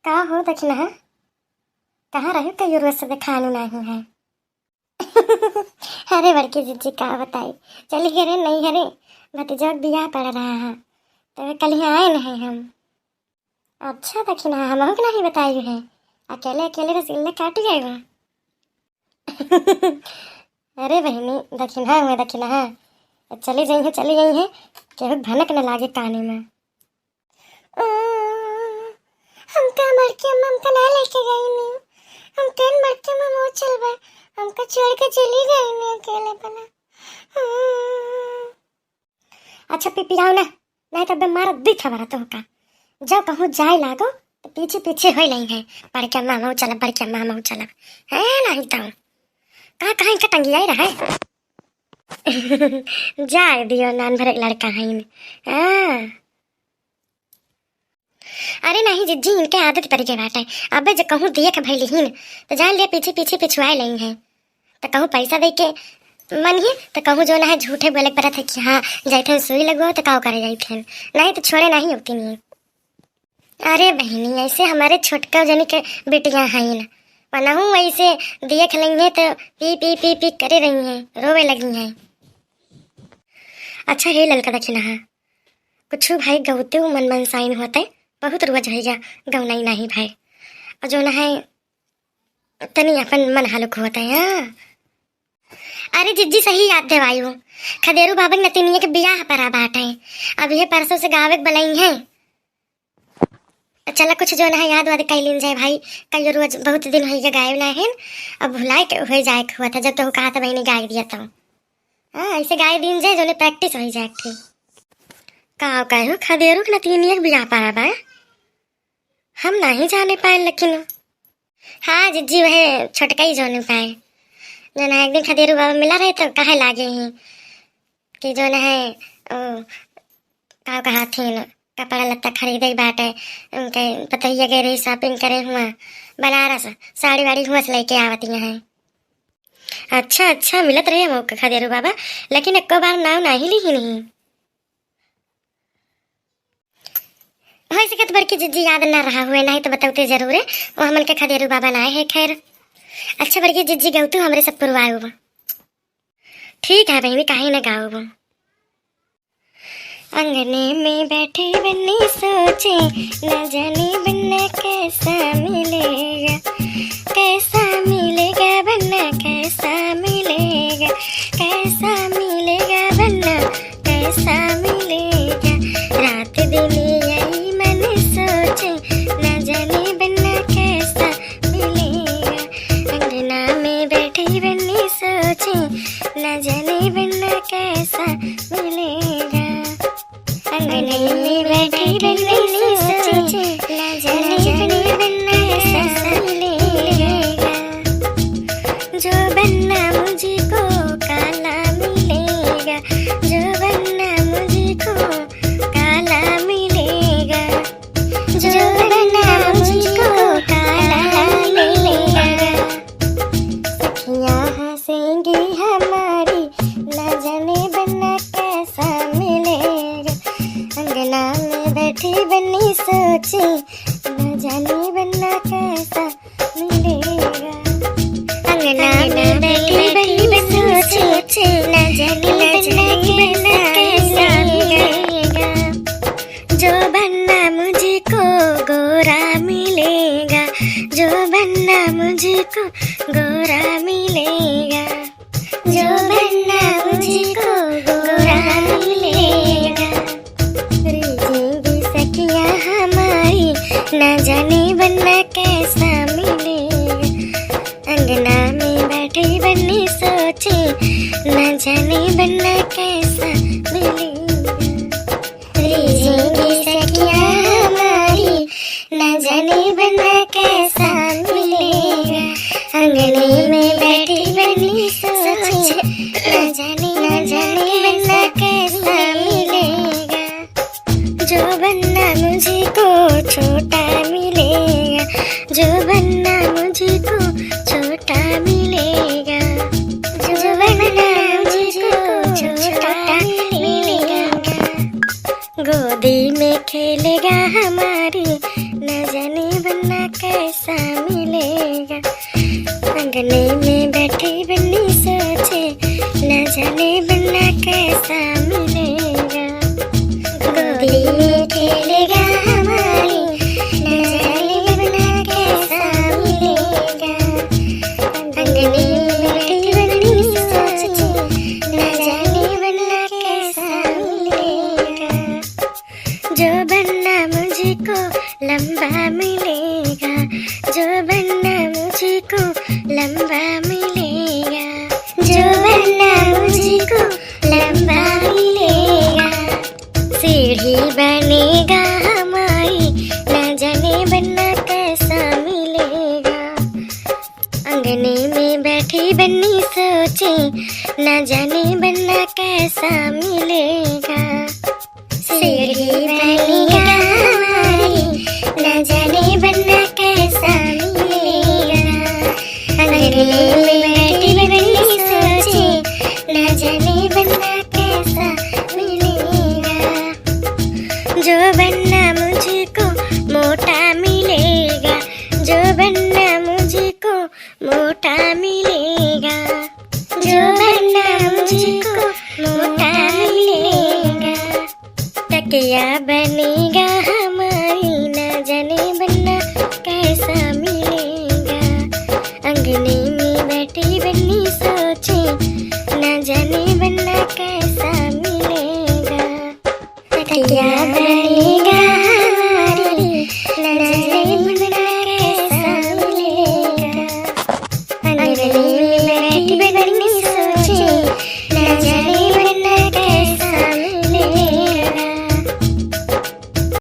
का हो दक्षिणा है? कहाँ रहो कई रोज से दिखानु नहीं है। अरे बड़की जीजी का बताई चली घरे नहीं घरे भतीजा का बियाह पड़ रहा है तो कल ही आए नहीं हम। अच्छा दक्षिणा हम को नहीं बताई है, अकेले अकेले रसगुल्ले काट जाएगा। अरे बहनी दक्षिणा हुआ दक्षिणा चली गई है केहू भनक न लागे काने में। हमका मड़के ममता ना लेके गई नहीं, हम ट्रेन मड़के में वो चल गए, हमका छोड़ के चली गई नहीं अकेले बना। अच्छा पिपियाओ ना नहीं तो बीमार दिख हमारा तो का जब कहूँ जाए लागो तो पीछे पीछे हो नहीं है बड़के मामा चला बड़के मामा चला है नहीं तो कहाँ कहीं का टंगिया ही रहा है। जाए दियो नान भर लड़का है हाँ। अरे नहीं जिज्जी इनके आदत पड़ गई बात है। अब जब कहूँ दिए के भैली ही तो जान लिया पीछे पीछे पिछुआए नहीं है तो कहूँ पैसा दे के मन ही तो कहूँ जो ना है झूठे बोले पड़ा था कि हाँ जाए थे सुई लगो तो काव करे जाए थे नहीं तो छोड़े नहीं होती नहीं। अरे बहनी ऐसे हमारे छोटका जनी के बेटियाँ हैं पनाहू ऐसे दिए खलेंगे तो पी पी पी पी करे रही हैं रोवे लगी हैं। अच्छा हे ललका दक्षिणा कुछ भाई गौते मन मन साइन होते बहुत रोज है जा गौनाई नहीं भाई और जो ना है तनी अपन मन हालुक होता है। हाँ अरे जिज्जी सही याद देवाई हो खदेरू बाबा नतीनिया के बियाह पर बाट है अब ये परसों से गावे बुलाई है चला कुछ जो ना याद वाद कह लीन जाए भाई कई रोज बहुत दिन हो गाय ना है अब भुलाए हो जाए हुआ था जब तो कहा था मैंने गाय दिया था। हाँ ऐसे गाय दिन जाए जो प्रैक्टिस हो जाए थी का कहो खदेरू के नतीनिया के बियाह पर बा हम नहीं जाने पाए लेकिन हाँ जिज्जी वह छोटका ही जाने पाए जो ना एक दिन खदेरू बाबा मिला रहे तो कहे लागे हैं कि जो ना है का कहा थी कपड़ा लत्ता खरीदे बाटे उनके पतैया गए रही शॉपिंग करे हुआ बनारस साड़ी वाड़ी हुआ से लेके आवती हैं। अच्छा अच्छा मिलत रहे मौका खदेरू बाबा लेकिन एक बार नाम नहीं ली ही नहीं हो सके तो बड़की जिज्जी याद ना रहा हुए नहीं तो बताते जरूर है वो हमन के खदेरू बाबा ना है खैर। अच्छा बड़की जिज्जी गाऊ तू हमरे सब पुरवाओ ठीक है बहनी काहे ना गाओ। अंगने में बैठे बन्नी सोचे न जाने बन्ना कैसा मिलेगा बन्ना कैसा मिलेगा बन्ना कैसा मिलेगा रात दिन यही मन सोचे न जाने बन्ना कैसा मिलेगा अंगना में बैठे बन्नी सोचे न जाने बन्ना कैसा मिलेगा अंगने में बैठे बन्नी सोचे न जाने बन्ना कैसा मिलेगा जो बन्ना मुझको काला मिलेगा जो बन्ना मुझको काला मिलेगा जो बन्ना मुझको काला मिलेगा सखियाँ हंसेंगी हमारी न जाने बन्ना कैसा मिलेगा अंगना में बैठी बन्नी सोचे न जाने बन्ना कैसा मिलेगा अंगना में बैठी बन्नी सोचे न जाने बन्ना कैसा मिलेगा जो बन्ना मुझको गोरा मिलेगा जो बन्ना मुझको गोरा मिलेगा जो बन्ना मुझको गोरा मिलेगा रीझेंगी सखियाँ हमारी न जाने बन्ना कैसा मिलेगा अंगना में बैठे बन्नी सोचे न जाने बन्ना कैसा मिलेगा रीझेंगी सखियाँ हमारी न जाने बन्ना कैसा मिलेगा अंगने में बैठी बन्नी सोचे न जाने बन्ना कैसा मिलेगा जो बन्ना मुझको छोटा मिलेगा जो बन्ना मुझको छोटा मिलेगा जो बन्ना मुझको छोटा मिलेगा गोदी में खेलेगा हमारी न जाने बन्ना अंगने में बैठी बन्नी सोचे न जाने बनना कैसा मिलेगा। गोदी में खेलेगा हमारी न जाने बनना कैसा मिलेगा। अंगने में बैठी बन्नी सोचे न जाने बनना कैसा मिलेगा। जो बनना मुझको लंबा मिलेगा, जो बनना मुझको लंबा मिलेगा, जो बनना मुझको लंबा मिलेगा। सीढ़ी बनेगा हमारी न जाने बनना कैसा मिलेगा। अंगने में बैठी बन्नी सोचे न जाने बनना कैसा मिलेगा।